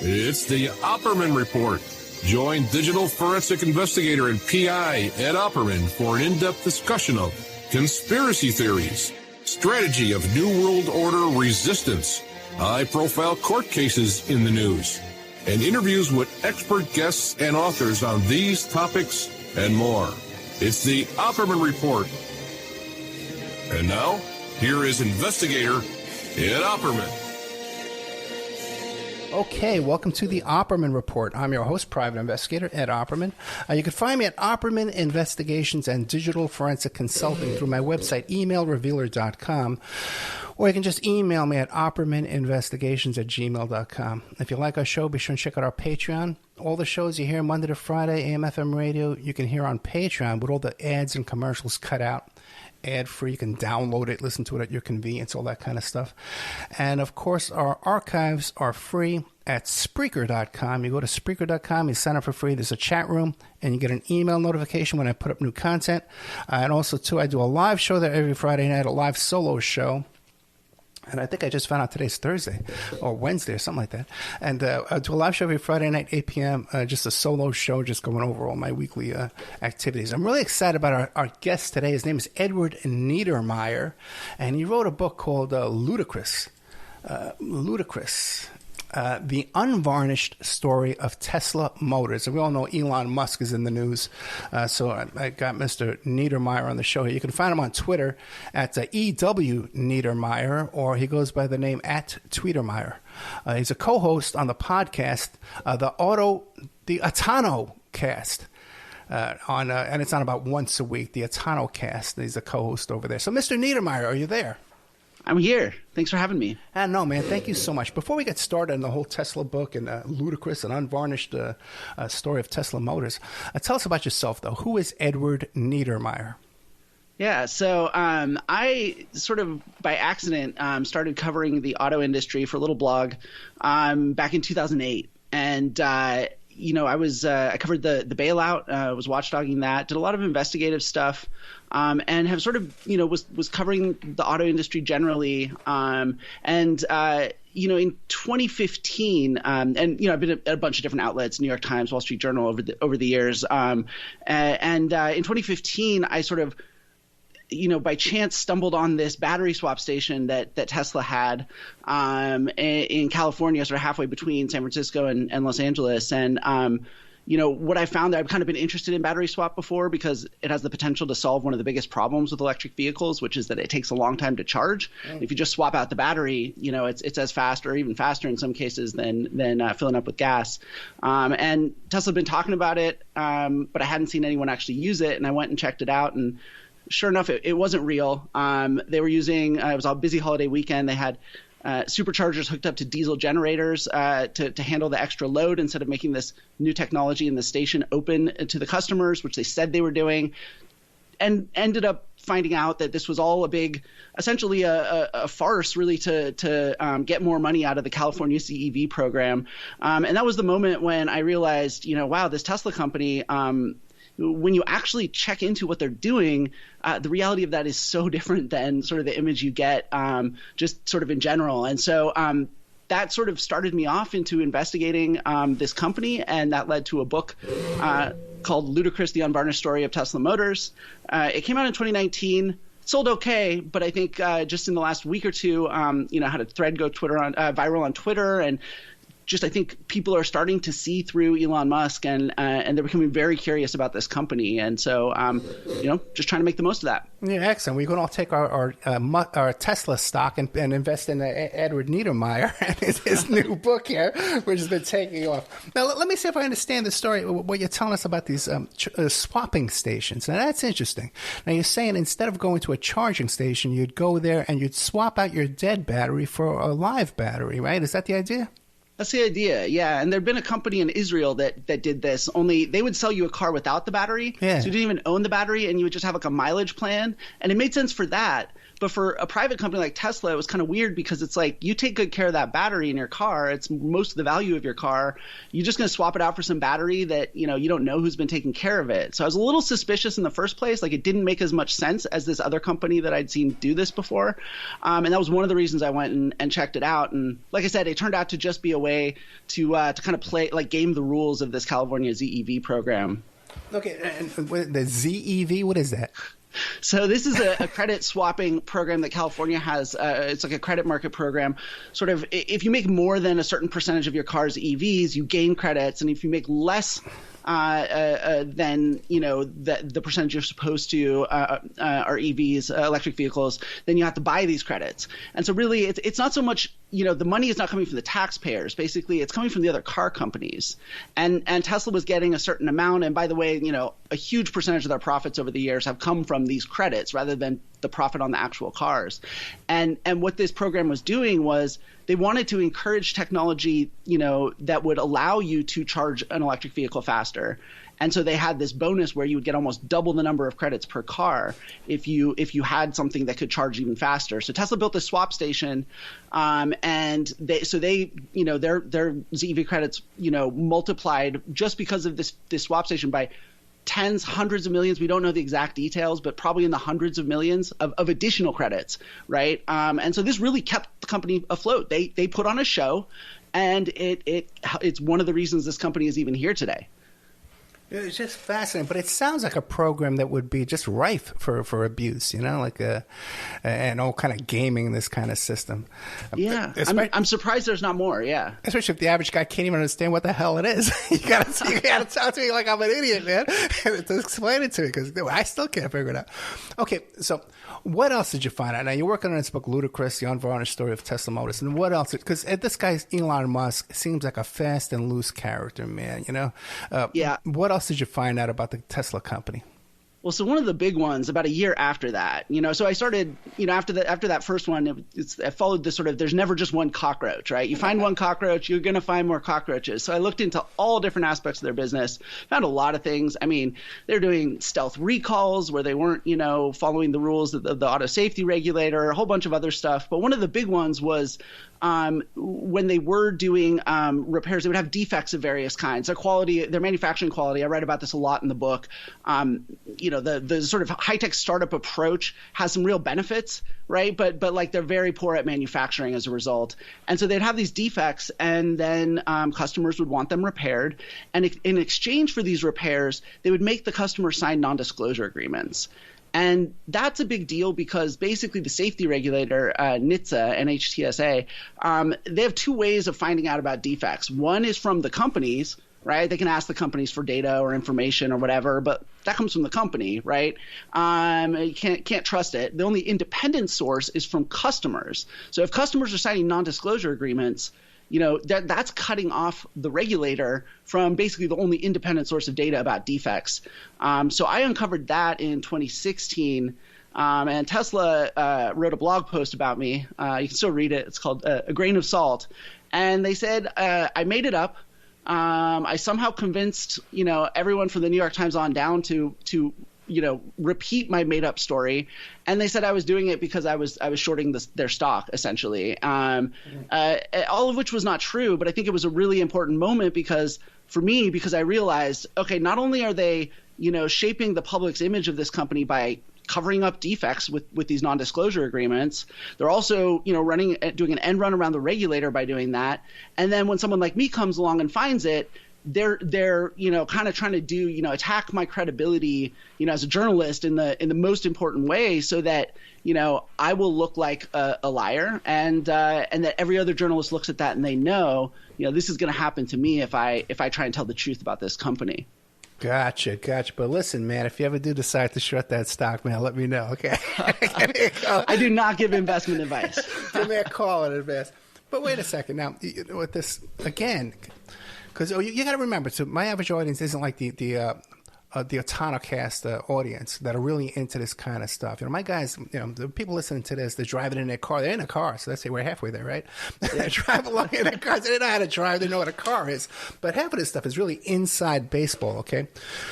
It's the Opperman Report. Join digital forensic investigator and PI Ed Opperman for an in-depth discussion of conspiracy theories, strategy of New World Order resistance, high-profile court cases in the news, and interviews with expert guests and authors on these topics and more. It's the Opperman Report. And now, here is investigator Ed Opperman. Okay, welcome to the Opperman Report. I'm your host, private investigator Ed Opperman. You can find me at Opperman Investigations and Digital Forensic Consulting through my website, emailrevealer.com, or you can just email me at oppermaninvestigations@gmail.com. If you like our show, be sure to check out our Patreon. All the shows you hear Monday to Friday, AM/FM radio, you can hear on Patreon with all the ads and commercials cut out. Ad-free. You can download it, listen to it at your convenience, all that kind of stuff. And, of course, our archives are free at Spreaker.com. You go to Spreaker.com, you sign up for free. There's a chat room, and you get an email notification when I put up new content. And also, too, I do a live show there every Friday night, a live solo show. And I think I just found out today's Thursday or Wednesday or something like that. And I do a live show every Friday night, 8 p.m., just a solo show, just going over all my weekly activities. I'm really excited about our guest today. His name is Edward Niedermeyer, and he wrote a book called Ludicrous. The Unvarnished Story of Tesla Motors. And we all know Elon Musk is in the news. So I got Mr. Niedermeyer on the show here. You can find him on Twitter at EW Niedermeyer, or he goes by the name at Tweetermeyer. He's a co-host on the podcast, the Autonocast. And it's on about once a week, the Autonocast. He's a co-host over there. So, Mr. Niedermeyer, are you there? I'm here. Thanks for having me. No, man, thank you so much. Before we get started on the whole Tesla book and Ludicrous and Unvarnished story of Tesla Motors, tell us about yourself, though. Who is Edward Niedermeyer? Yeah, so I sort of by accident started covering the auto industry for a little blog back in 2008. And I covered the bailout, was watchdogging that, did a lot of investigative stuff, and have sort of, was covering the auto industry generally. In 2015, and I've been at a bunch of different outlets, New York Times, Wall Street Journal over the years. In 2015, I sort of, by chance stumbled on this battery swap station that Tesla had in California, sort of halfway between San Francisco and Los Angeles. And, what I found, I've kind of been interested in battery swap before because it has the potential to solve one of the biggest problems with electric vehicles, which is that it takes a long time to charge. Oh. If you just swap out the battery, it's as fast or even faster in some cases than filling up with gas. And Tesla had been talking about it, but I hadn't seen anyone actually use it. And I went and checked it out, and sure enough, it wasn't real. They were using it was a busy holiday weekend. They had superchargers hooked up to diesel generators to handle the extra load instead of making this new technology in the station open to the customers, which they said they were doing, and ended up finding out that this was all essentially a farce, really, to get more money out of the California CEV program. And that was the moment when I realized, wow, this Tesla company, when you actually check into what they're doing, the reality of that is so different than sort of the image you get just sort of in general. And so that sort of started me off into investigating this company, and that led to a book called Ludicrous, the Unvarnished Story of Tesla Motors. It came out in 2019. Sold okay, but I think just in the last week or two, had a thread go viral on Twitter, and just I think people are starting to see through Elon Musk, and they're becoming very curious about this company. And so, just trying to make the most of that. Yeah, excellent. We're going to all take our Tesla stock and invest in Edward Niedermeyer and his new book here, which has been taking off. Now, let me see if I understand the story, what you're telling us about these swapping stations. Now, that's interesting. Now, you're saying instead of going to a charging station, you'd go there and you'd swap out your dead battery for a live battery, right? Is that the idea? That's the idea, yeah. And there'd been a company in Israel that did this, only they would sell you a car without the battery. Yeah. So you didn't even own the battery, and you would just have like a mileage plan. And it made sense for that. But for a private company like Tesla, it was kind of weird because it's like you take good care of that battery in your car. It's most of the value of your car. You're just going to swap it out for some battery that, you don't know who's been taking care of it. So I was a little suspicious in the first place. Like it didn't make as much sense as this other company that I'd seen do this before. And that was one of the reasons I went and checked it out. And like I said, it turned out to just be a way to kind of play, like game the rules of this California ZEV program. Okay, and the ZEV, what is that? So this is a credit swapping program that California has. It's like a credit market program. Sort of, if you make more than a certain percentage of your car's EVs, you gain credits, and if you make less than the percentage you're supposed to are EVs, electric vehicles, then you have to buy these credits. And so really, it's not so much the money is not coming from the taxpayers. Basically, it's coming from the other car companies. And Tesla was getting a certain amount. And by the way, a huge percentage of their profits over the years have come from these credits rather than the profit on the actual cars. And what this program was doing was they wanted to encourage technology, that would allow you to charge an electric vehicle faster. And so they had this bonus where you would get almost double the number of credits per car if you had something that could charge even faster. So Tesla built this swap station, and their ZEV credits, multiplied just because of this swap station by tens, hundreds of millions. We don't know the exact details, but probably in the hundreds of millions of additional credits, right? And so this really kept the company afloat. They put on a show, and it's one of the reasons this company is even here today. It's just fascinating, but it sounds like a program that would be just rife for abuse, and all kind of gaming this kind of system. Yeah, I'm surprised there's not more. Yeah, especially if the average guy can't even understand what the hell it is. you gotta talk to me like I'm an idiot, man, to explain it to me because I still can't figure it out. Okay, so what else did you find out? Now you're working on this book, Ludicrous, the Unvarnished Story of Tesla Motors, and what else? Because this guy Elon Musk seems like a fast and loose character, man. Yeah. What else did you find out about the Tesla company? Well, so one of the big ones about a year after that, so I started, after that first one, I followed this sort of, there's never just one cockroach, right? You find one cockroach, you're going to find more cockroaches. So I looked into all different aspects of their business, found a lot of things. I mean, they're doing stealth recalls where they weren't, following the rules of the auto safety regulator, a whole bunch of other stuff. But one of the big ones was when they were doing repairs, they would have defects of various kinds. Their manufacturing quality, I write about this a lot in the book. The sort of high-tech startup approach has some real benefits, right? But like they're very poor at manufacturing as a result. And so they'd have these defects, and then customers would want them repaired. And in exchange for these repairs, they would make the customer sign non-disclosure agreements. And that's a big deal because basically the safety regulator, NHTSA, NHTSA, they have two ways of finding out about defects. One is from the companies, right? They can ask the companies for data or information or whatever, but that comes from the company, right? You can't trust it. The only independent source is from customers. So if customers are signing non-disclosure agreements, that's cutting off the regulator from basically the only independent source of data about defects. So I uncovered that in 2016, and Tesla wrote a blog post about me. You can still read it. It's called A Grain of Salt. And they said I made it up. I somehow convinced everyone from the New York Times on down to repeat my made up story, and they said I was doing it because I was shorting their stock essentially. All of which was not true, but I think it was a really important moment because I realized, okay, not only are they shaping the public's image of this company by covering up defects with these non-disclosure agreements, they're also doing an end run around the regulator by doing that. And then when someone like me comes along and finds it, they're kind of trying to attack my credibility as a journalist in the most important way, so that I will look like a liar, and that every other journalist looks at that and they know this is going to happen to me if I try and tell the truth about this company. Gotcha. But listen, man, if you ever do decide to short that stock, man, let me know, okay? I do not give investment advice. Give me a call in advance. But wait a second. Now, with this, again, because you got to remember, so my average audience isn't like the the Autonocast audience that are really into this kind of stuff. My guys, the people listening to this, they're driving in their car. They're in a car, so let's say we're halfway there, right? They drive along in their cars. They don't know how to drive. They know what a car is. But half of this stuff is really inside baseball, okay?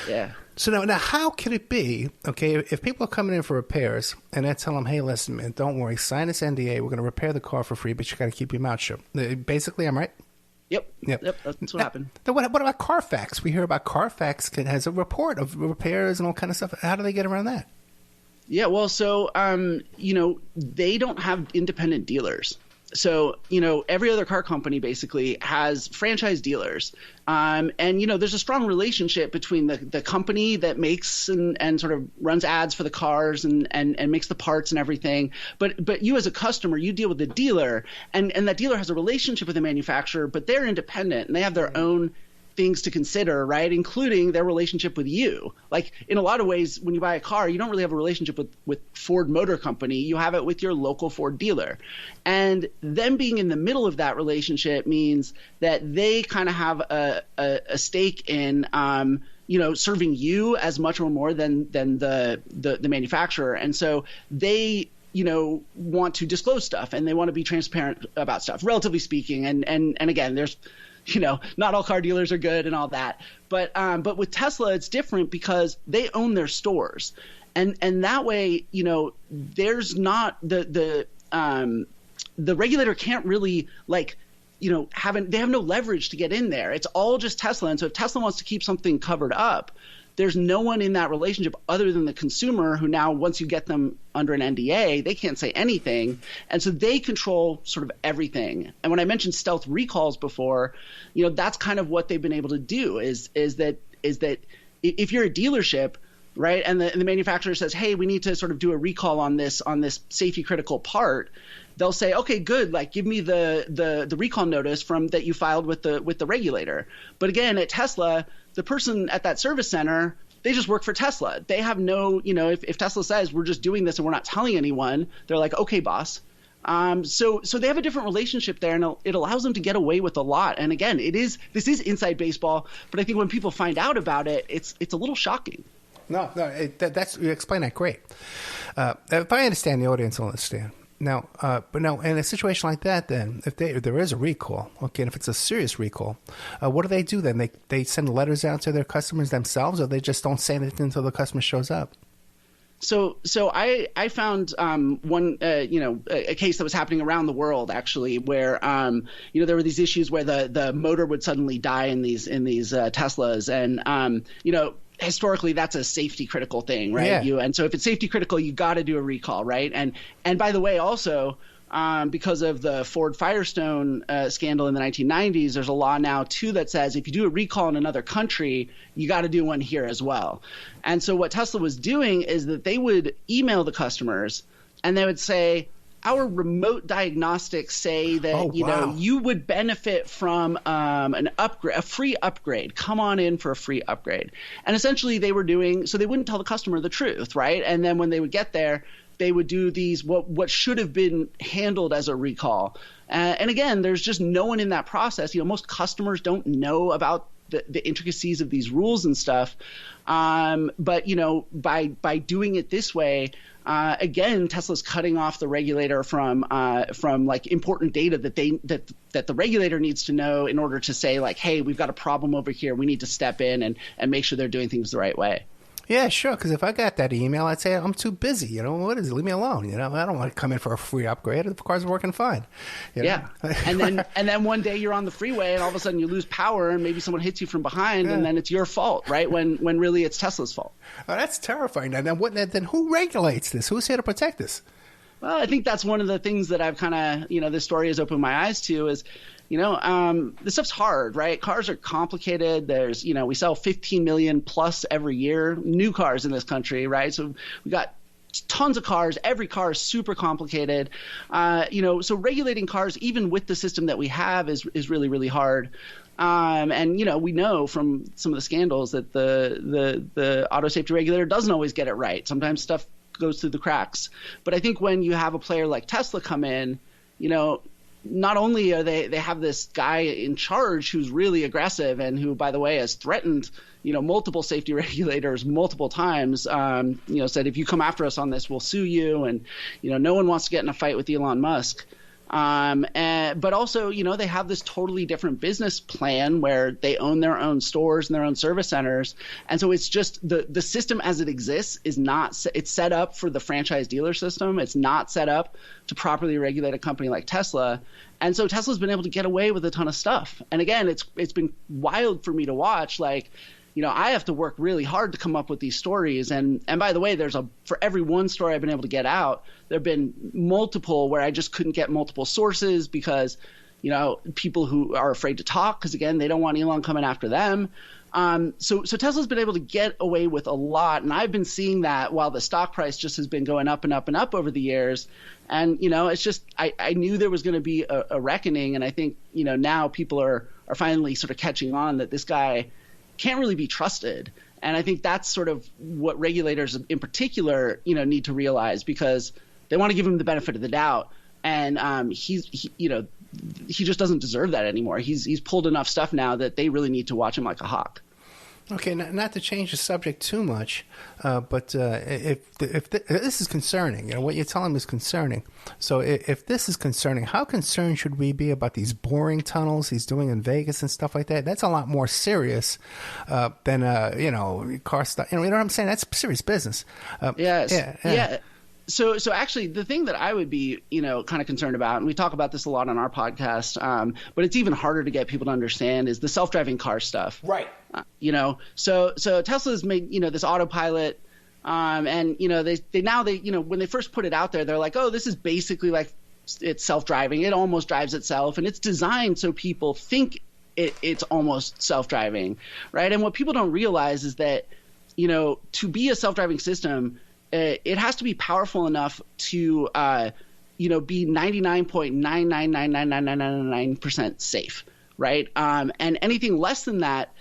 Yeah. So now how could it be, okay, if people are coming in for repairs and I tell them, hey, listen, man, don't worry, sign this NDA. We're going to repair the car for free, but you got to keep your mouth shut. Basically, I'm right? Yep. That's what happened. What about Carfax? We hear about Carfax has a report of repairs and all kind of stuff. How do they get around that? Yeah, well, so, they don't have independent dealers. So, every other car company basically has franchise dealers. And, there's a strong relationship between the company that makes and sort of runs ads for the cars and makes the parts and everything. But you as a customer, you deal with the dealer and that dealer has a relationship with the manufacturer, but they're independent and they have their own things to consider, right? Including their relationship with you. Like in a lot of ways, when you buy a car, you don't really have a relationship with Ford Motor Company. You have it with your local Ford dealer. And them being in the middle of that relationship means that they kind of have a stake in, serving you as much or more than the manufacturer. And so they want to disclose stuff and they want to be transparent about stuff, relatively speaking. And again, there's not all car dealers are good and all that. But with Tesla, it's different because they own their stores. And that way, there's not the regulator can't really they have no leverage to get in there. It's all just Tesla. And so if Tesla wants to keep something covered up, there's no one in that relationship other than the consumer who now, once you get them under an NDA, they can't say anything. And so they control sort of everything. And when I mentioned stealth recalls before, that's kind of what they've been able to do is that if you're a dealership, right, and the manufacturer says, hey, we need to sort of do a recall on this safety critical part, they'll say, okay, good, give me the recall notice from that you filed with the regulator. But again, at Tesla, the person at that service center, they just work for Tesla. They have no, if Tesla says we're just doing this and we're not telling anyone, they're like, okay, boss. So they have a different relationship there, and it allows them to get away with a lot. And again, this is inside baseball, but I think when people find out about it, it's a little shocking. No, that's you explain that great. If I understand, the audience will understand. Now, in a situation like that, then, if there is a recall, okay, and if it's a serious recall, what do then? They send letters out to their customers themselves, or they just don't say anything until the customer shows up? So I found a case that was happening around the world actually, where there were these issues where the motor would suddenly die in these Teslas, and historically that's a safety critical thing, right? Yeah. And so if it's safety critical, you got to do a recall, right? And by the way, also because of the Ford Firestone scandal in the 1990s, there's a law now too that says if you do a recall in another country, you got to do one here as well. And so what Tesla was doing is that they would email the customers and they would say, our remote diagnostics say that you would benefit from an upgrade, a free upgrade. Come on in for a free upgrade. And essentially they wouldn't tell the customer the truth, right? And then when they would get there, they would do these what should have been handled as a recall. And again, there's just no one in that process. Most customers don't know about the intricacies of these rules and stuff. But by doing it this way, again, Tesla's cutting off the regulator from important data that the regulator needs to know in order to say hey, we've got a problem over here. We need to step in and make sure they're doing things the right way. Yeah, sure. Because if I got that email, I'd say I'm too busy. What is it? Leave me alone. I don't want to come in for a free upgrade. The car's working fine. Yeah, and then one day you're on the freeway and all of a sudden you lose power and maybe someone hits you from behind and then it's your fault, right? When really it's Tesla's fault. Oh, that's terrifying. Then who regulates this? Who's here to protect this? Well, I think that's one of the things that I've kind of this story has opened my eyes to is. This stuff's hard, right? Cars are complicated. There's, we sell 15 million plus every year, new cars in this country, right? So we got tons of cars. Every car is super complicated. So regulating cars, even with the system that we have, is really, really hard. And we know from some of the scandals that the auto safety regulator doesn't always get it right. Sometimes stuff goes through the cracks. But I think when you have a player like Tesla come in, not only are they have this guy in charge who's really aggressive and who, by the way, has threatened, multiple safety regulators multiple times, said, if you come after us on this, we'll sue you. And, no one wants to get in a fight with Elon Musk. But also, they have this totally different business plan where they own their own stores and their own service centers. And so it's just the system as it exists is not, it's set up for the franchise dealer system. It's not set up to properly regulate a company like Tesla. And so Tesla's been able to get away with a ton of stuff. And again, it's been wild for me to watch. Like, I have to work really hard to come up with these stories. And by the way, for every one story I've been able to get out, there have been multiple where I just couldn't get multiple sources because, people who are afraid to talk because, again, they don't want Elon coming after them. So Tesla's been able to get away with a lot. And I've been seeing that while the stock price just has been going up and up and up over the years. And, it's just I knew there was going to be a reckoning. And I think, now people are finally sort of catching on that this guy can't really be trusted. And I think that's sort of what regulators in particular, need to realize because they want to give him the benefit of the doubt. And he just doesn't deserve that anymore. He's pulled enough stuff now that they really need to watch him like a hawk. Okay, not to change the subject too much, but if this is concerning, what you're telling me is concerning. So if this is concerning, how concerned should we be about these boring tunnels he's doing in Vegas and stuff like that? That's a lot more serious than car stuff. You know what I'm saying? That's serious business. Yes. Yeah. So actually, the thing that I would be, kind of concerned about, and we talk about this a lot on our podcast, but it's even harder to get people to understand, is the self-driving car stuff. Right. So Tesla's made, this autopilot, and they when they first put it out there, they're like, oh, this is basically like it's self-driving. It almost drives itself, and it's designed so people think it's almost self-driving, right? And what people don't realize is that, to be a self-driving system, it has to be powerful enough to, be 99.9999999% safe, right? And anything less than that,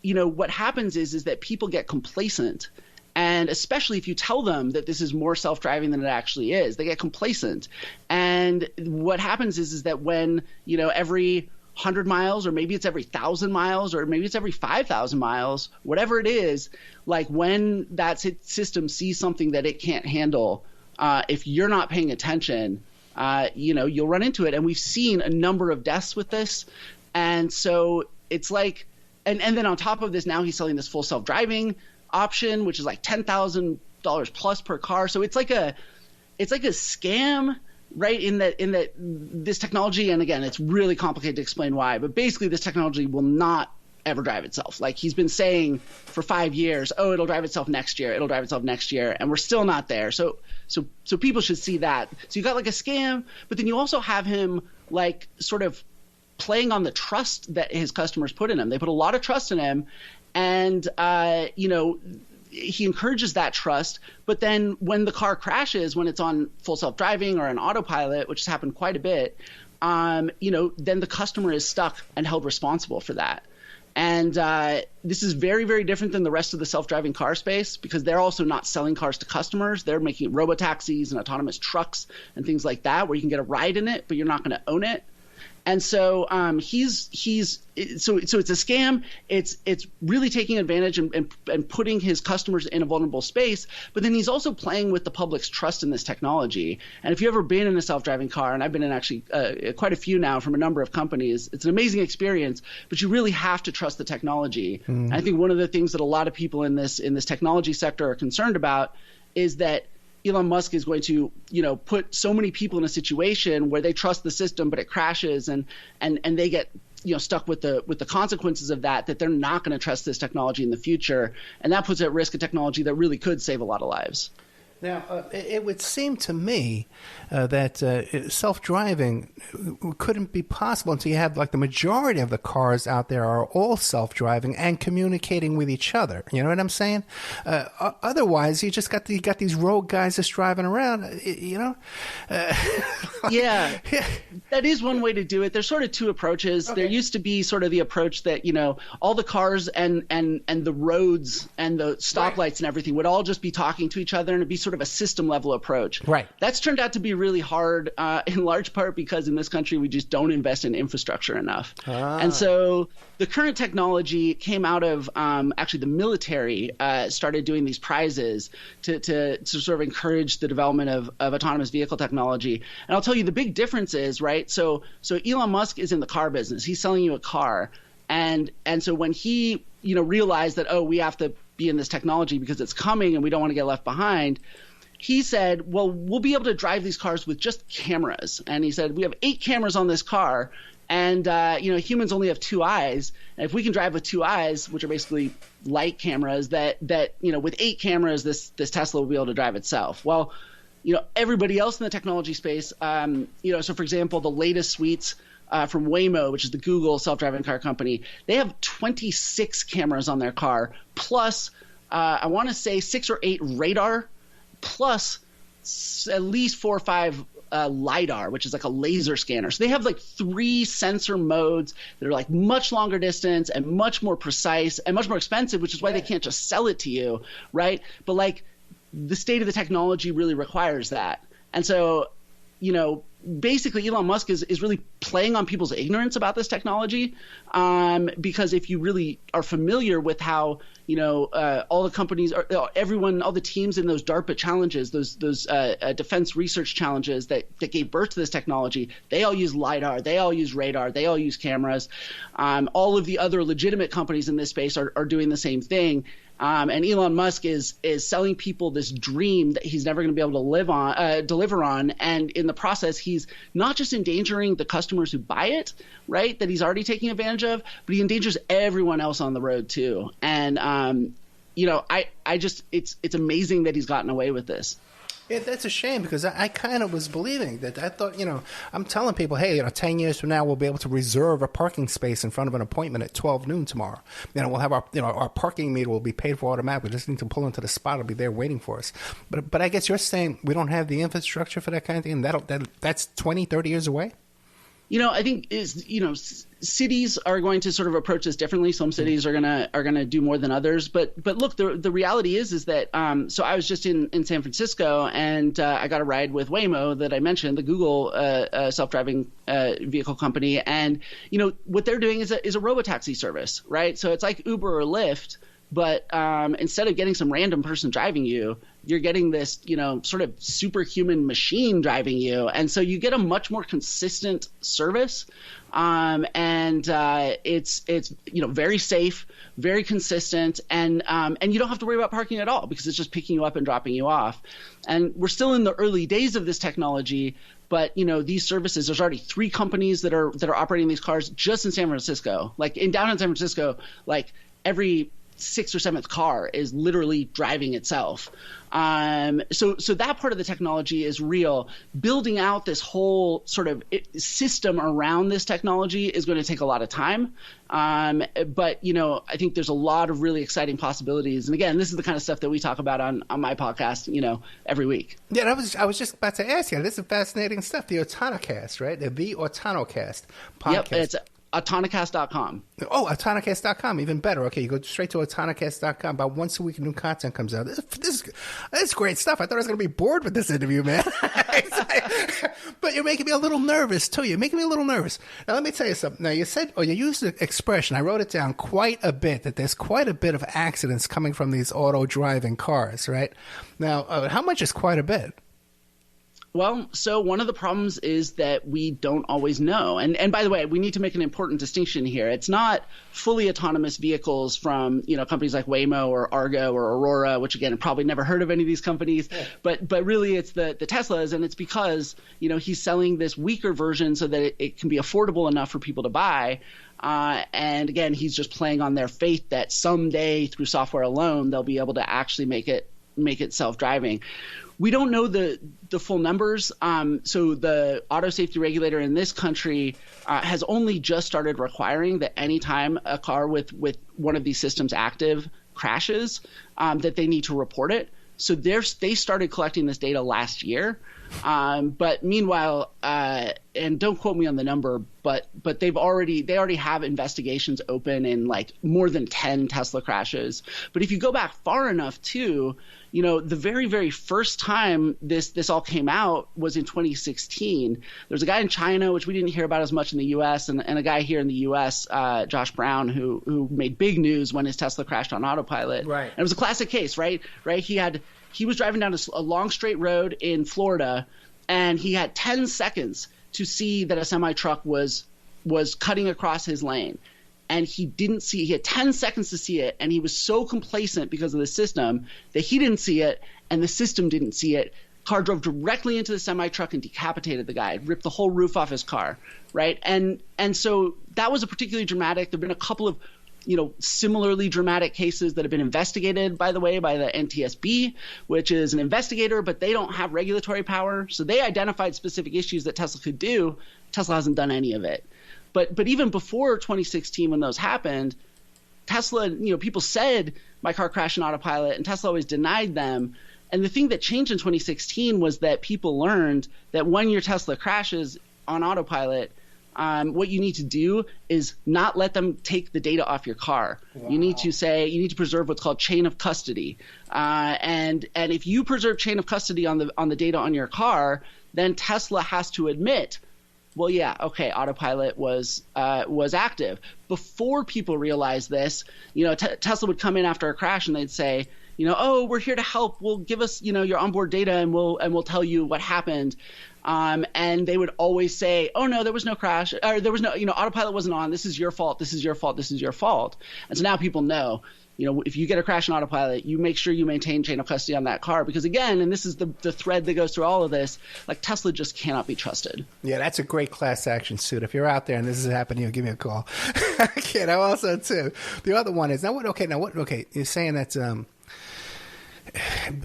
what happens is that people get complacent. And especially if you tell them that this is more self-driving than it actually is, they get complacent. And what happens is that when, every 100 miles, or maybe it's every 1,000 miles, or maybe it's every 5,000 miles, whatever it is, like when that system sees something that it can't handle, if you're not paying attention, you'll run into it. And we've seen a number of deaths with this. And so it's like, and then on top of this, now he's selling this full self-driving option, which is like $10,000 plus per car. So it's like a scam. Right, in that this technology, and again, it's really complicated to explain why, but basically this technology will not ever drive itself. Like he's been saying for 5 years, oh, it'll drive itself next year, and we're still not there. So people should see that. So you got like a scam, but then you also have him like sort of playing on the trust that his customers put in him. They put a lot of trust in him, and he encourages that trust, but then when the car crashes, when it's on full self-driving or an autopilot, which has happened quite a bit, then the customer is stuck and held responsible for that. And this is very, very different than the rest of the self-driving car space because they're also not selling cars to customers. They're making robotaxis and autonomous trucks and things like that where you can get a ride in it, but you're not going to own it. And so so it's a scam. It's really taking advantage and putting his customers in a vulnerable space. But then he's also playing with the public's trust in this technology. And if you've ever been in a self-driving car, and I've been in actually quite a few now from a number of companies, it's an amazing experience. But you really have to trust the technology. Mm. I think one of the things that a lot of people in this technology sector are concerned about is that Elon Musk is going to, put so many people in a situation where they trust the system, but it crashes and they get, stuck with the consequences of that they're not going to trust this technology in the future. And that puts at risk a technology that really could save a lot of lives. Now, it would seem to me that self-driving couldn't be possible until you have like the majority of the cars out there are all self-driving and communicating with each other. You know what I'm saying? Otherwise, you just got these rogue guys just driving around. Yeah, that is one way to do it. There's sort of two approaches. Okay. There used to be sort of the approach that all the cars and the roads and the stoplights and everything would all just be talking to each other, and it'd be sort sort of a system level approach. Right. That's turned out to be really hard, in large part because in this country we just don't invest in infrastructure enough. And so the current technology came out of actually the military started doing these prizes to sort of encourage the development of autonomous vehicle technology. And I'll tell you the big difference is, right? So Elon Musk is in the car business. He's selling you a car. And so when he, realized that, oh, we have to be in this technology because it's coming and we don't want to get left behind, he said, well, we'll be able to drive these cars with just cameras. And he said, we have 8 cameras on this car. And, humans only have 2 eyes. And if we can drive with 2 eyes, which are basically light cameras, that with 8 cameras, this Tesla will be able to drive itself. Well, everybody else in the technology space, so for example, the latest suites from Waymo, which is the Google self-driving car company, they have 26 cameras on their car, plus I want to say 6 or 8 radar, plus at least 4 or 5 LiDAR, which is like a laser scanner. So they have like 3 sensor modes that are like much longer distance and much more precise and much more expensive, which is why they can't just sell it to you, right? But like the state of the technology really requires that. And so, basically Elon Musk is really playing on people's ignorance about this technology, because if you really are familiar with how all the companies, all the teams in those DARPA challenges, those defense research challenges that gave birth to this technology, they all use LiDAR, they all use radar, they all use cameras. All of the other legitimate companies in this space are doing the same thing. And Elon Musk is selling people this dream that he's never going to be able to deliver on. And in the process, he's not just endangering the customers who buy it, right, that he's already taking advantage of, but he endangers everyone else on the road too. And, it's amazing that he's gotten away with this. Yeah, that's a shame because I kind of was believing that. I thought, I'm telling people, hey, 10 years from now, we'll be able to reserve a parking space in front of an appointment at 12 noon tomorrow. We'll have our parking meter will be paid for automatically. We just need to pull into the spot. It'll be there waiting for us. But I guess you're saying we don't have the infrastructure for that kind of thing. And that's 20, 30 years away? I think cities are going to sort of approach this differently. Some cities are gonna do more than others. But look, the reality is that so I was just in San Francisco and I got a ride with Waymo that I mentioned, the Google self-driving vehicle company, and what they're doing is a robotaxi service, right? So it's like Uber or Lyft, but instead of getting some random person driving you, you're getting this, sort of superhuman machine driving you. And so you get a much more consistent service. And it's very safe, very consistent, and you don't have to worry about parking at all because it's just picking you up and dropping you off. And we're still in the early days of this technology, but these services, there's already 3 companies that are operating these cars just in San Francisco. Like in downtown San Francisco, like every 6th or 7th car is literally driving itself. So that part of the technology is real. Building out this whole sort of system around this technology is going to take a lot of time. But I think there's a lot of really exciting possibilities. And again, this is the kind of stuff that we talk about on my podcast, every week. Yeah, I was just about to ask you. This is fascinating stuff. The Autonocast, right? The Autonocast podcast. Yep, it's Autonocast.com. Oh, Autonocast.com, even better. Okay, you go straight to Autonocast.com. About once a week, new content comes out. This is great stuff. I thought I was going to be bored with this interview, man. But you're making me a little nervous, too. You're making me a little nervous. Now, let me tell you something. Now, you used the expression, I wrote it down quite a bit, that there's quite a bit of accidents coming from these auto-driving cars, right? Now, how much is quite a bit? Well, so one of the problems is that we don't always know. And by the way, we need to make an important distinction here. It's not fully autonomous vehicles from, companies like Waymo or Argo or Aurora, which again, I've probably never heard of any of these companies. Yeah. But really it's the Teslas, and it's because, he's selling this weaker version so that it can be affordable enough for people to buy. And again, he's just playing on their faith that someday through software alone, they'll be able to actually make it self-driving. We don't know the full numbers. So the auto safety regulator in this country has only just started requiring that any time a car with one of these systems active crashes, that they need to report it. So they started collecting this data last year. But meanwhile, and don't quote me on the number, but they already have investigations open in like more than 10 Tesla crashes. But if you go back far enough too, the very, very first time this all came out was in 2016. There's a guy in China, which we didn't hear about as much in the U.S., and a guy here in the U.S., Josh Brown, who made big news when his Tesla crashed on autopilot. Right. And it was a classic case, right? He was driving down a long straight road in Florida, and he had 10 seconds to see that a semi-truck was cutting across his lane. And he had 10 seconds to see it, and he was so complacent because of the system that he didn't see it, and the system didn't see it. Car drove directly into the semi-truck and decapitated the guy, ripped the whole roof off his car, right? And so that was a particularly dramatic. There have been a couple of similarly dramatic cases that have been investigated, by the way, by the NTSB, which is an investigator, but they don't have regulatory power. So they identified specific issues that Tesla could do. Tesla hasn't done any of it. But even before 2016, when those happened, Tesla, people said my car crashed on autopilot, and Tesla always denied them. And the thing that changed in 2016 was that people learned that when your Tesla crashes on autopilot, what you need to do is not let them take the data off your car. Wow. You need to preserve what's called chain of custody. And if you preserve chain of custody on the data on your car, then Tesla has to admit, well, yeah, okay, autopilot was active. Before people realized this, Tesla would come in after a crash and they'd say, oh, we're here to help. We'll give us, your onboard data, and we'll tell you what happened. And they would always say, oh no, there was no crash, or there was no, autopilot wasn't on. This is your fault. This is your fault. This is your fault. And so now people know, if you get a crash on autopilot, you make sure you maintain chain of custody on that car, because again, and this is the thread that goes through all of this, like Tesla just cannot be trusted. Yeah, that's a great class action suit. If you're out there and this is happening, give me a call. I also too. The other one is you're saying that's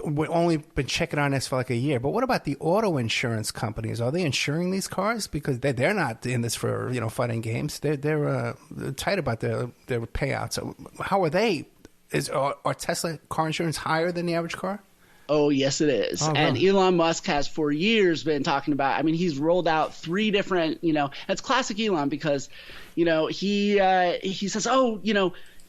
we've only been checking on this for like a year, but what about the auto insurance companies? Are they insuring these cars? Because they're not in this for fun and games. They're tight about their payouts. So how are they? Are Tesla car insurance higher than the average car? Oh, yes, it is. Oh, and really? Elon Musk has for years been talking about, he's rolled out 3 different, it's classic Elon because, he says,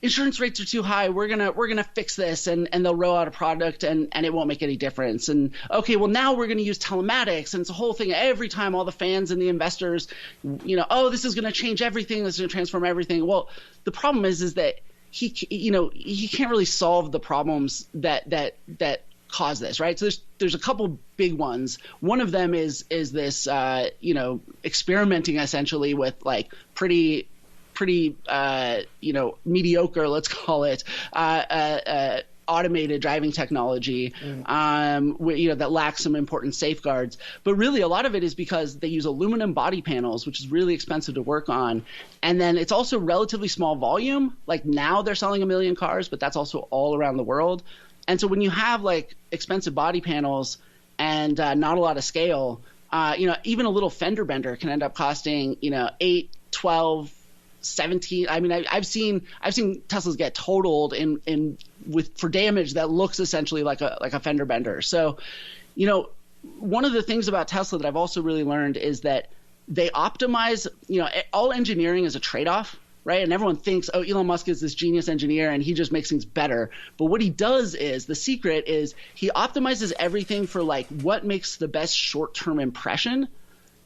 insurance rates are too high. We're gonna fix this, and they'll roll out a product, and it won't make any difference. And okay, well now we're gonna use telematics, and it's a whole thing. Every time all the fans and the investors, this is gonna change everything. This is gonna transform everything. Well, the problem is that he can't really solve the problems that cause this, right? So there's a couple big ones. One of them is this experimenting essentially with like pretty mediocre, let's call it, automated driving technology, that lacks some important safeguards. But really, a lot of it is because they use aluminum body panels, which is really expensive to work on. And then it's also relatively small volume. Like now they're selling 1 million cars, but that's also all around the world. And so when you have like expensive body panels and not a lot of scale, even a little fender bender can end up costing, 8, 12, 17. I've seen Teslas get totaled for damage that looks essentially like a fender bender. So, one of the things about Tesla that I've also really learned is that they optimize. All engineering is a trade-off, right? And everyone thinks, oh, Elon Musk is this genius engineer and he just makes things better. But what he does is, the secret is, he optimizes everything for like what makes the best short-term impression.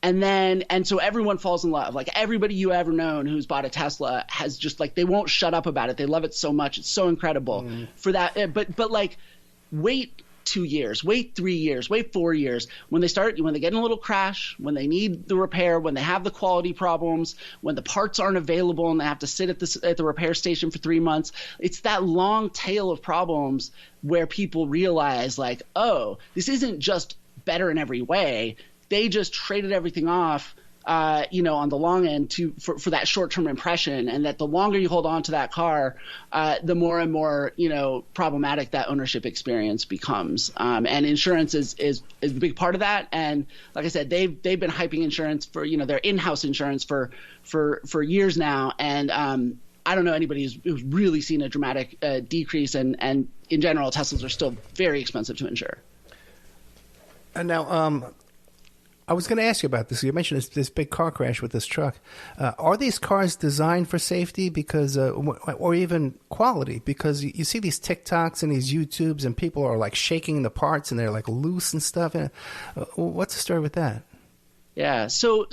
And so everyone falls in love. Like everybody you ever known who's bought a Tesla has just like, they won't shut up about it. They love it so much. It's so incredible for that. But like, wait 2 years, wait 3 years, wait 4 years. When they get in a little crash, when they need the repair, when they have the quality problems, when the parts aren't available and they have to sit at the repair station for 3 months, it's that long tail of problems where people realize like, oh, this isn't just better in every way. They just traded everything off, on the long end for that short-term impression, and that the longer you hold on to that car, the more and more problematic that ownership experience becomes. And insurance is a big part of that. And like I said, they've been hyping insurance for their in-house insurance for years now. And I don't know anybody who's really seen a dramatic decrease. And in general, Teslas are still very expensive to insure. And now, I was going to ask you about this. You mentioned this big car crash with this truck. Are these cars designed for safety or even quality? Because you see these TikToks and these YouTubes and people are like shaking the parts and they're like loose and stuff. What's the story with that? Yeah. So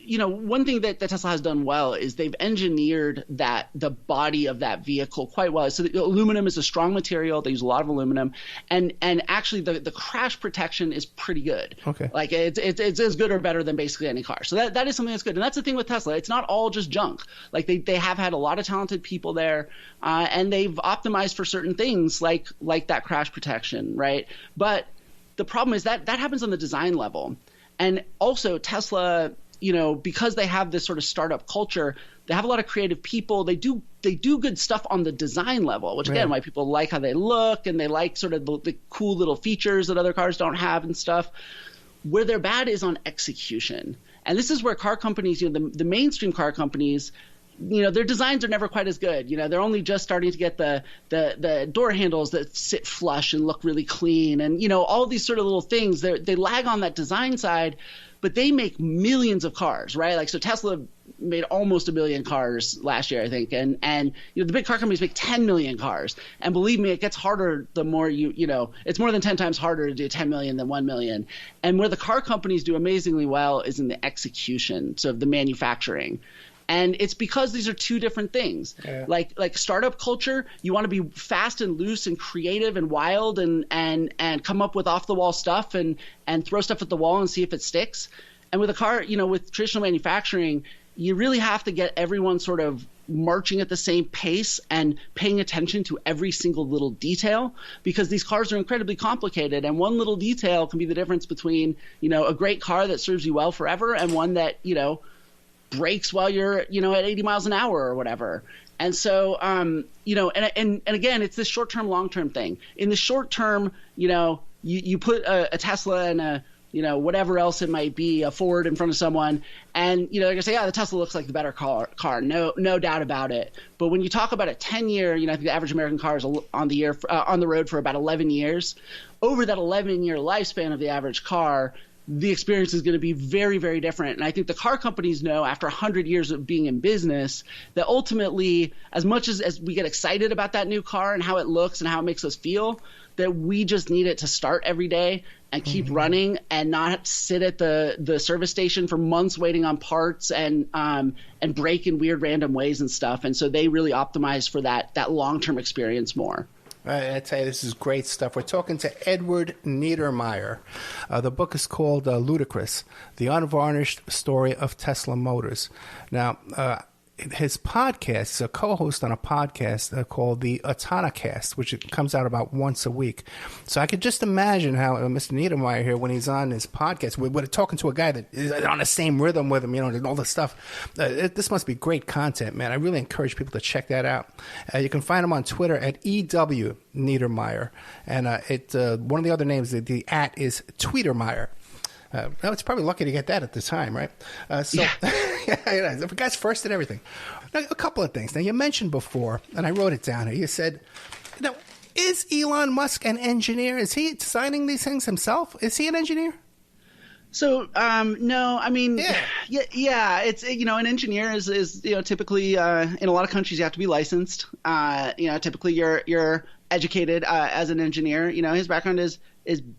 one thing that Tesla has done well is they've engineered the body of that vehicle quite well. So the aluminum is a strong material. They use a lot of aluminum, and actually the crash protection is pretty good. Okay. Like it's as good or better than basically any car. So that is something that's good. And that's the thing with Tesla. It's not all just junk. Like they have had a lot of talented people there, and they've optimized for certain things like that crash protection, right? But the problem is that happens on the design level. And also Tesla, because they have this sort of startup culture, they have a lot of creative people. They do good stuff on the design level, which again, why people like how they look and they like sort of the cool little features that other cars don't have and stuff. Where they're bad is on execution. And this is where car companies, the mainstream car companies, their designs are never quite as good. They're only just starting to get the door handles that sit flush and look really clean. And, all these sort of little things, they lag on that design side, but they make millions of cars, right? Like, so Tesla made almost 1 million cars last year, I think. And the big car companies make 10 million cars. And believe me, it gets harder the more it's more than 10 times harder to do 10 million than 1 million. And where the car companies do amazingly well is in the execution, so the manufacturing. And it's because these are two different things. Yeah. Like startup culture, you want to be fast and loose and creative and wild and come up with off the wall stuff and throw stuff at the wall and see if it sticks. And with a car, with traditional manufacturing, you really have to get everyone sort of marching at the same pace and paying attention to every single little detail, because these cars are incredibly complicated, and one little detail can be the difference between, a great car that serves you well forever and one that, breaks while you're, at 80 miles an hour or whatever. And so, and again, it's this short-term, long-term thing. In the short term, you put a Tesla and a, whatever else it might be, a Ford in front of someone, and, they're going to say, yeah, the Tesla looks like the better car. No doubt about it. But when you talk about a 10-year, I think the average American car is on the road for about 11 years. Over that 11-year lifespan of the average car, the experience is going to be very, very different. And I think the car companies know, after 100 years of being in business, that ultimately, as much as we get excited about that new car and how it looks and how it makes us feel, that we just need it to start every day and keep running and not sit at the service station for months waiting on parts and break in weird random ways and stuff. And so they really optimize for that long-term experience more. I tell you, this is great stuff. We're talking to Edward Niedermeyer. The book is called Ludicrous, The Unvarnished Story of Tesla Motors. Now, his podcast, he's a co-host on a podcast called the Automakers, which comes out about once a week. So I could just imagine how Mr. Niedermeyer here, when he's on his podcast, we're talking to a guy that is on the same rhythm with him, and all this stuff. This must be great content, man. I really encourage people to check that out. You can find him on Twitter at EW Niedermeyer. And one of the other names, the @ is Tweetermeyer. It's probably lucky to get that at the time, right? Yeah, the guy's first at everything. Now, a couple of things. Now, you mentioned before, and I wrote it down here, you said, is Elon Musk an engineer? Is he designing these things himself? Is he an engineer? So, no, I mean, yeah, it's, an engineer is typically, in a lot of countries you have to be licensed. Typically you're educated, as an engineer. His background is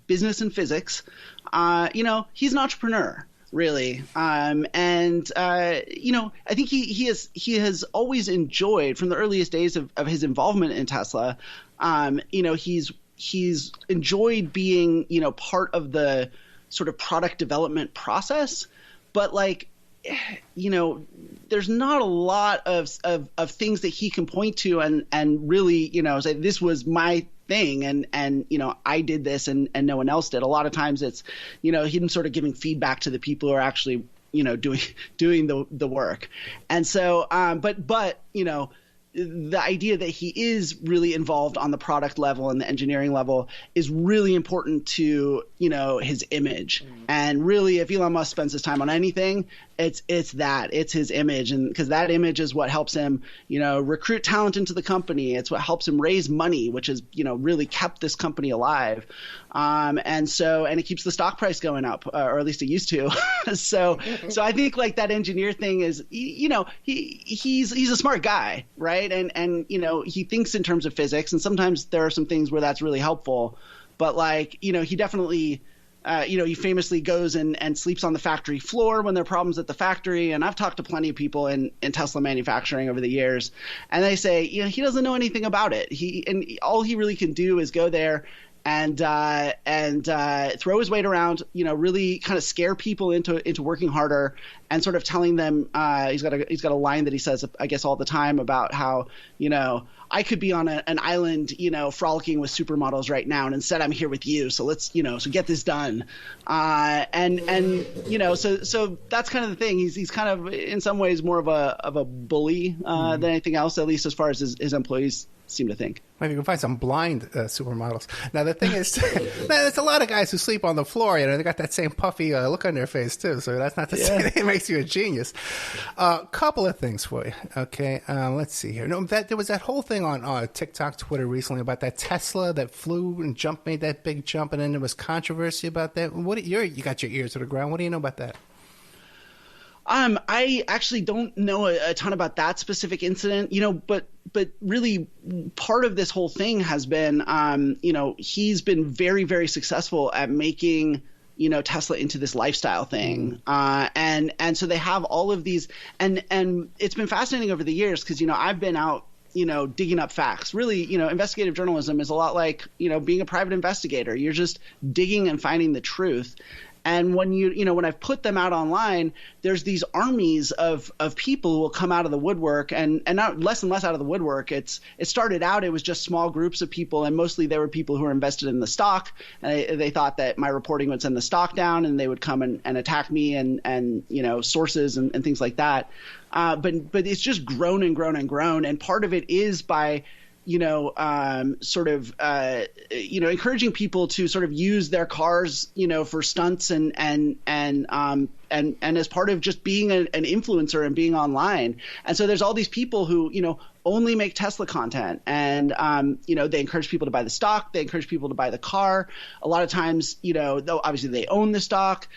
business and physics. He's an entrepreneur, really. I think he has always enjoyed, from the earliest days of his involvement in Tesla, he's enjoyed being, part of the sort of product development process. But there's not a lot of things that he can point to and really, say this was my thing and I did this and no one else did. A lot of times it's, him sort of giving feedback to the people who are actually, doing the work. And so, but the idea that he is really involved on the product level and the engineering level is really important to, his image. And really, if Elon Musk spends his time on anything, it's his image. And because that image is what helps him, recruit talent into the company. It's what helps him raise money, which has, really kept this company alive. And it keeps the stock price going up, or at least it used to. So I think like that engineer thing is, he's a smart guy, right? And he thinks in terms of physics, and sometimes there are some things where that's really helpful. But like, he definitely, he famously goes and sleeps on the factory floor when there are problems at the factory. And I've talked to plenty of people in Tesla manufacturing over the years, and they say, he doesn't know anything about it. All he really can do is go there and throw his weight around, really kind of scare people into working harder, and sort of telling them, he's got a line that he says, I guess, all the time about how, I could be on an island, frolicking with supermodels right now, and instead I'm here with you. So let's, so get this done. So that's kind of the thing. He's kind of in some ways more of a bully than anything else, at least as far as his employees seem to think. Maybe you can find some blind supermodels. Now, the thing is, there's a lot of guys who sleep on the floor. They got that same puffy look on their face, too. So that's not to say that it makes you a genius. Couple of things for you. Okay, let's see here. There was that whole thing on TikTok, Twitter recently about that Tesla that flew and made that big jump, and then there was controversy about that. You got your ears to the ground. What do you know about that? I actually don't know a ton about that specific incident, but really part of this whole thing has been, he's been very, very successful at making, Tesla into this lifestyle thing. And so they have all of these, and it's been fascinating over the years because, I've been out, digging up facts. Really, investigative journalism is a lot like, being a private investigator. You're just digging and finding the truth. And when when I've put them out online, there's these armies of people who will come out of the woodwork, and not less and less out of the woodwork. It started out, it was just small groups of people, and mostly they were people who were invested in the stock. And they thought that my reporting would send the stock down, and they would come and attack me and sources and things like that. But it's just grown and grown and grown, and part of it is by encouraging people to sort of use their cars, for stunts and as part of just being an influencer and being online. And so there's all these people who, only make Tesla content, and they encourage people to buy the stock. They encourage people to buy the car. A lot of times, though obviously they own the stock.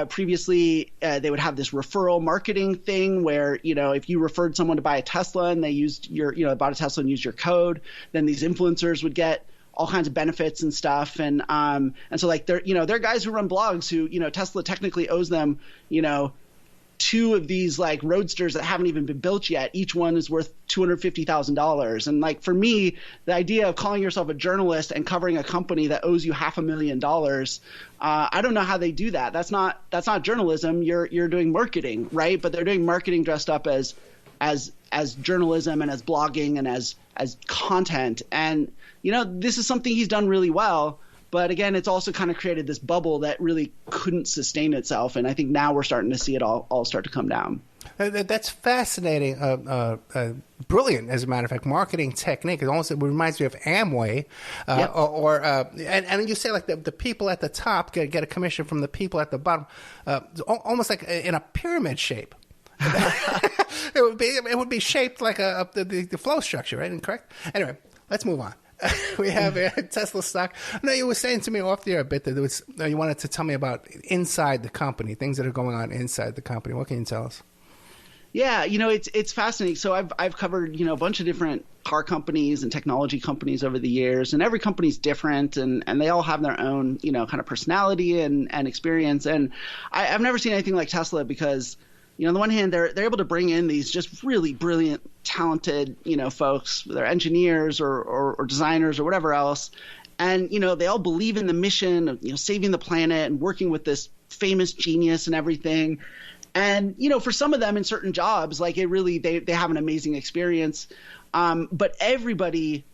Previously, they would have this referral marketing thing where if you referred someone to buy a Tesla and they used bought a Tesla and used your code, then these influencers would get all kinds of benefits and stuff. And so like there are guys who run blogs who Tesla technically owes them two of these like Roadsters that haven't even been built yet. Each one is worth $250,000. And like for me, the idea of calling yourself a journalist and covering a company that owes you $500,000, I don't know how they do that. That's not journalism. You're doing marketing, right? But they're doing marketing dressed up as journalism and as blogging and as content. And this is something he's done really well. But again, it's also kind of created this bubble that really couldn't sustain itself. And I think now we're starting to see it all start to come down. That's fascinating. Brilliant, as a matter of fact, marketing technique. It reminds me of Amway. And you say like the people at the top get a commission from the people at the bottom, almost like in a pyramid shape. It would be shaped like the flow structure, right? Incorrect? Anyway, let's move on. We have Tesla stock. No, you were saying to me off the air a bit that you wanted to tell me about inside the company, things that are going on inside the company. What can you tell us? Yeah, it's fascinating. So I've covered a bunch of different car companies and technology companies over the years, and every company's different, and they all have their own kind of personality and experience. And I've never seen anything like Tesla because on the one hand, they're able to bring in these just really brilliant, talented, folks, they're engineers or designers or whatever else. And, they all believe in the mission of, saving the planet and working with this famous genius and everything. And, for some of them in certain jobs, like they have an amazing experience. But everybody,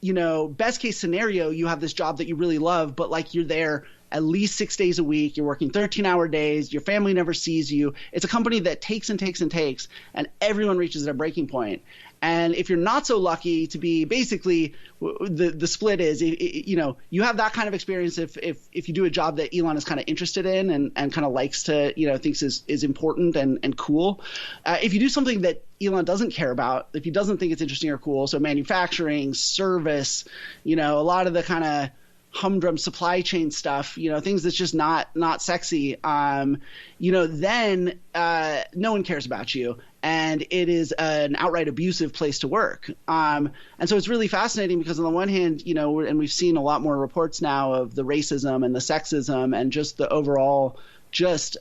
best case scenario, you have this job that you really love, but like you're there at least 6 days a week. You're working 13-hour days. Your family never sees you. It's a company that takes and takes and takes, and everyone reaches their breaking point. And if you're not so lucky to be basically the split is, you have that kind of experience if you do a job that Elon is kind of interested in and kind of likes to, thinks is important and cool. If you do something that Elon doesn't care about, if he doesn't think it's interesting or cool, so manufacturing, service, a lot of the kind of humdrum supply chain stuff, things that's just not sexy, then no one cares about you. And it is an outright abusive place to work. And so it's really fascinating because on the one hand, and we've seen a lot more reports now of the racism and the sexism and just the overall just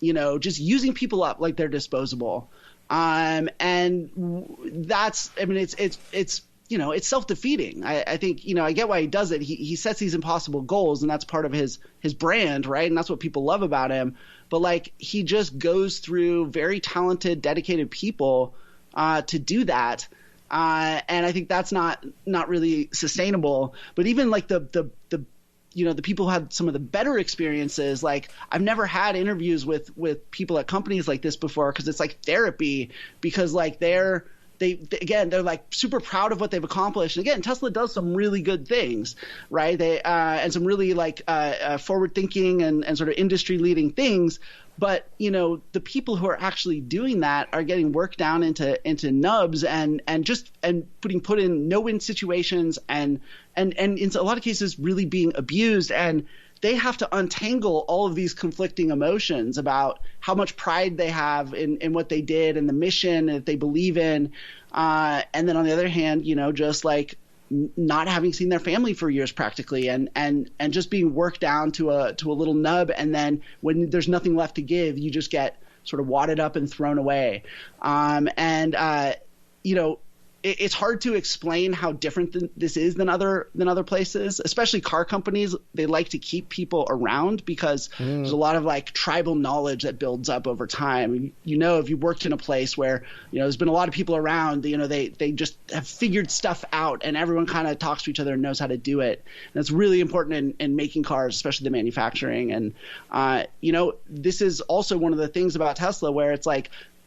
using people up like they're disposable. And that's, it's self-defeating. I think, I get why he does it. He sets these impossible goals, and that's part of his brand, right? And that's what people love about him. But he just goes through very talented, dedicated people to do that. And I think that's not really sustainable. But even the people who have some of the better experiences, I've never had interviews with people at companies like this before, because it's like therapy, because they're super proud of what they've accomplished. And again, Tesla does some really good things, right? And some really forward thinking and sort of industry leading things. But, the people who are actually doing that are getting worked down into nubs and putting put in no-win situations and in a lot of cases really being abused. And they have to untangle all of these conflicting emotions about how much pride they have in what they did and the mission that they believe in. And then on the other hand, just not having seen their family for years practically and just being worked down to a little nub. And then when there's nothing left to give, you just get sort of wadded up and thrown away. It's hard to explain how different this is than other places, especially car companies. They like to keep people around because there's a lot of tribal knowledge that builds up over time. If you worked in a place where, there's been a lot of people around, they just have figured stuff out and everyone kind of talks to each other and knows how to do it. And it's really important in making cars, especially the manufacturing. And, this is also one of the things about Tesla where it's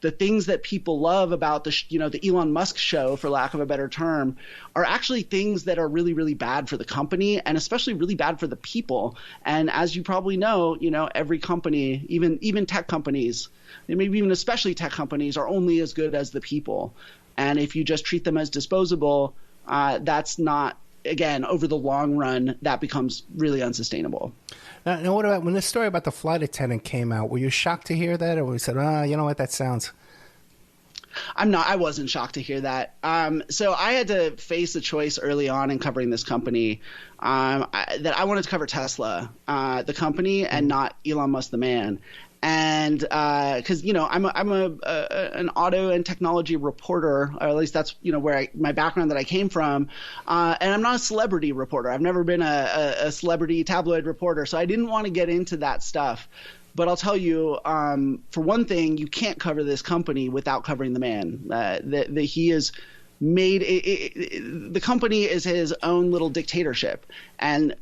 the things that people love about the Elon Musk show, for lack of a better term, are actually things that are really, really bad for the company and especially really bad for the people. And as you probably know, every company, even tech companies, maybe even especially tech companies, are only as good as the people. And if you just treat them as disposable, that's not, again, over the long run, that becomes really unsustainable. Now, what about when this story about the flight attendant came out? Were you shocked to hear that, or we said, you know what, that sounds? I wasn't shocked to hear that. So I had to face a choice early on in covering this company that I wanted to cover Tesla, the company, and not Elon Musk, the man. And because I'm an auto and technology reporter, or at least that's where my background that I came from, and I'm not a celebrity reporter. I've never been a celebrity tabloid reporter, so I didn't want to get into that stuff. But I'll tell you, for one thing, you can't cover this company without covering the man. That he is made the company is his own little dictatorship, and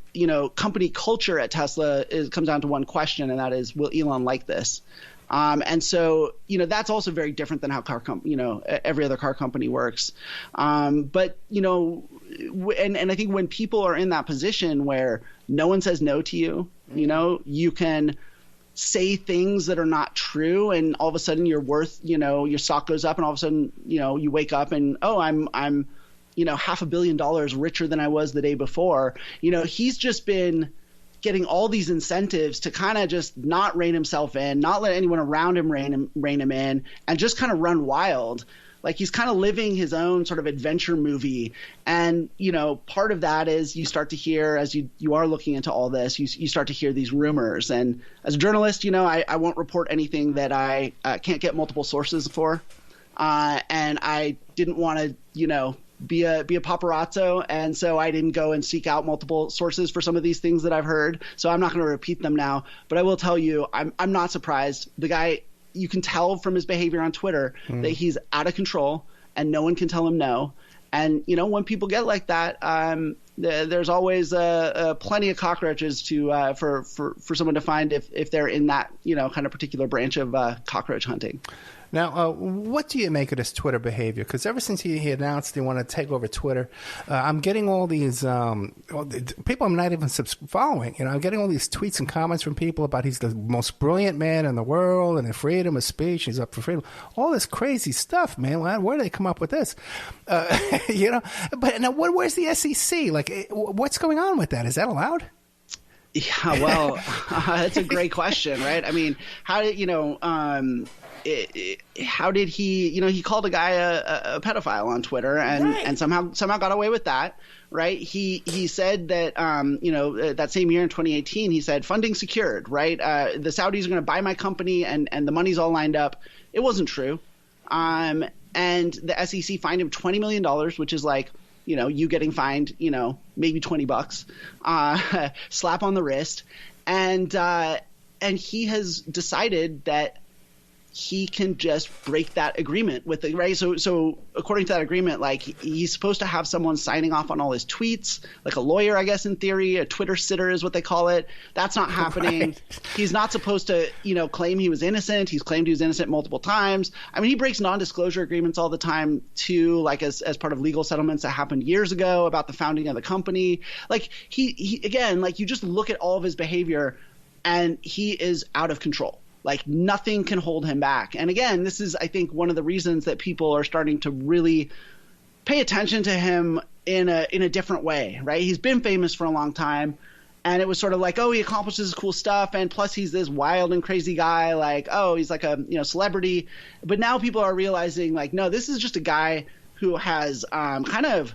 company culture at Tesla comes down to one question, and that is, will Elon like this? And so that's also very different than how every other car company works. But and I think when people are in that position where no one says no to you, you can say things that are not true, and all of a sudden your worth, your stock goes up, and all of a sudden, you wake up and, I'm $500 million richer than I was the day before. He's just been getting all these incentives to kind of just not rein himself in, not let anyone around him rein him in, and just kind of run wild. He's kind of living his own sort of adventure movie. And, part of that is you start to hear, as you are looking into all this, you start to hear these rumors. And as a journalist, I won't report anything that I can't get multiple sources for. And I didn't want to, be a paparazzo. And so I didn't go and seek out multiple sources for some of these things that I've heard. So I'm not going to repeat them now. But I will tell you, I'm not surprised. The guy, you can tell from his behavior on Twitter that he's out of control and no one can tell him no. And, when people get like that, there's always plenty of cockroaches to for someone to find if they're in that kind of particular branch of cockroach hunting. Now, what do you make of this Twitter behavior? Because ever since he announced they want to take over Twitter, I'm getting all these people I'm not even following. I'm getting all these tweets and comments from people about he's the most brilliant man in the world and the freedom of speech. He's up for freedom. All this crazy stuff, man. Where do they come up with this? But now, where's the SEC? Like, what's going on with that? Is that allowed? Yeah, well, that's a great question, right? I mean, how did how did he, he called a guy a pedophile on Twitter and somehow got away with that, right? He said that, that same year in 2018, he said funding secured, right? The Saudis are going to buy my company and the money's all lined up. It wasn't true. And the SEC fined him $20 million, which is like, you getting fined, maybe $20, slap on the wrist. And he has decided that he can just break that agreement with the right. So according to that agreement, like he's supposed to have someone signing off on all his tweets, like a lawyer, I guess, in theory, a Twitter sitter is what they call it. That's not happening. Right. He's not supposed to, claim he was innocent. He's claimed he was innocent multiple times. I mean, he breaks non-disclosure agreements all the time too, like as part of legal settlements that happened years ago about the founding of the company. Like he again, like you just look at all of his behavior and he is out of control. Like nothing can hold him back. And again, this is, I think, one of the reasons that people are starting to really pay attention to him in a different way, right? He's been famous for a long time, and it was sort of like, oh, he accomplishes cool stuff, and plus he's this wild and crazy guy, like, oh, he's like a celebrity. But now people are realizing, like, no, this is just a guy who has kind of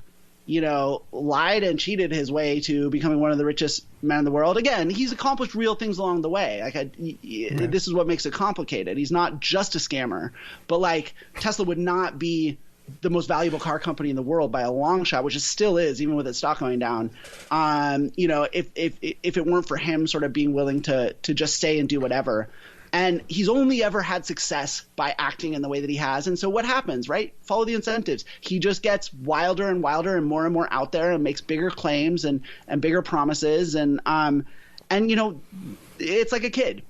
lied and cheated his way to becoming one of the richest men in the world. Again, he's accomplished real things along the way. Like, this is what makes it complicated. He's not just a scammer, but like Tesla would not be the most valuable car company in the world by a long shot, which it still is, even with its stock going down. If it weren't for him sort of being willing to just stay and do whatever. And he's only ever had success by acting in the way that he has. And so what happens, right? Follow the incentives. He just gets wilder and wilder and more out there and makes bigger claims and bigger promises. And it's like a kid,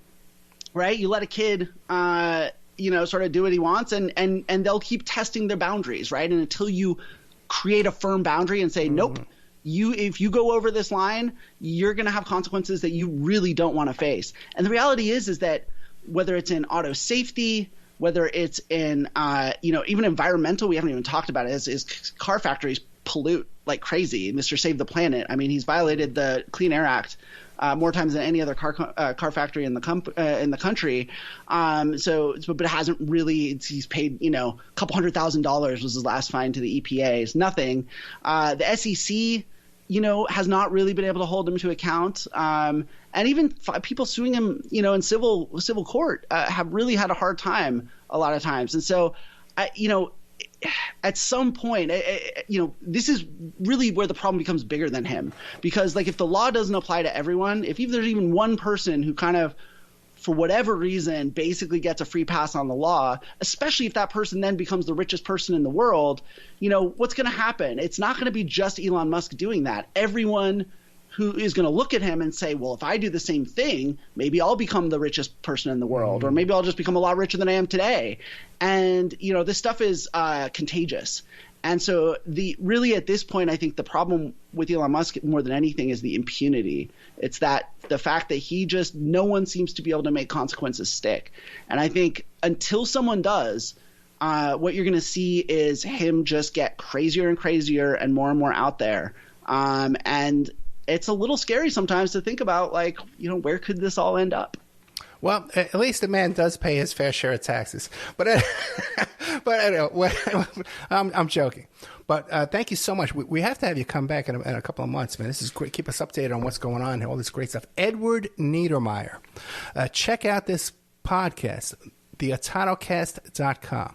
right? You let a kid, sort of do what he wants and they'll keep testing their boundaries, right? And until you create a firm boundary and say, nope, if you go over this line, you're going to have consequences that you really don't want to face. And the reality is that whether it's in auto safety, whether it's in, even environmental, we haven't even talked about it, is car factories pollute like crazy. Mr. Save the Planet. I mean, he's violated the Clean Air Act more times than any other car factory in the country. But it hasn't really. He's paid a couple $100,000 was his last fine to the EPA. It's nothing. The SEC. Has not really been able to hold him to account. And even people suing him, in civil court have really had a hard time a lot of times. And so, at some point, this is really where the problem becomes bigger than him. Because, like, if the law doesn't apply to everyone, if there's even one person who kind of, for whatever reason, basically gets a free pass on the law, especially if that person then becomes the richest person in the world, what's going to happen? It's not going to be just Elon Musk doing that. Everyone who is going to look at him and say, well, if I do the same thing, maybe I'll become the richest person in the world, or maybe I'll just become a lot richer than I am today. And, this stuff is contagious. And so really at this point, I think the problem with Elon Musk more than anything is the impunity. It's that the fact that no one seems to be able to make consequences stick. And I think until someone does, what you're going to see is him just get crazier and crazier and more out there. And it's a little scary sometimes to think about, like, where could this all end up? Well, at least the man does pay his fair share of taxes. But anyway, I'm joking. But thank you so much. We have to have you come back in a couple of months, man. This is great. Keep us updated on what's going on, all this great stuff. Edward Niedermeyer. Check out this podcast, theautonocast.com.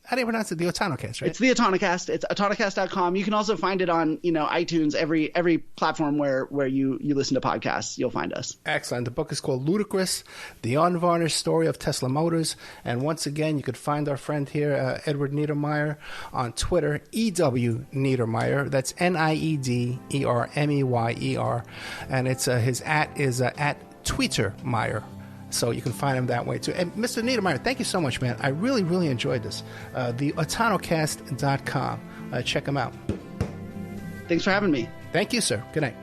How do you pronounce it? The Autonocast, right? It's the Autonocast. It's autonocast.com. You can also find it on, iTunes, every platform where you listen to podcasts. You'll find us. Excellent. The book is called Ludicrous, The Unvarnished Story of Tesla Motors. And once again, you could find our friend here, Edward Niedermeyer, on Twitter, EW Niedermeyer. That's Niedermeyer. And it's his @ is at Tweetermeyer. So you can find him that way, too. And Mr. Niedermeyer, thank you so much, man. I really, really enjoyed this. The autonocast.com. Check him out. Thanks for having me. Thank you, sir. Good night.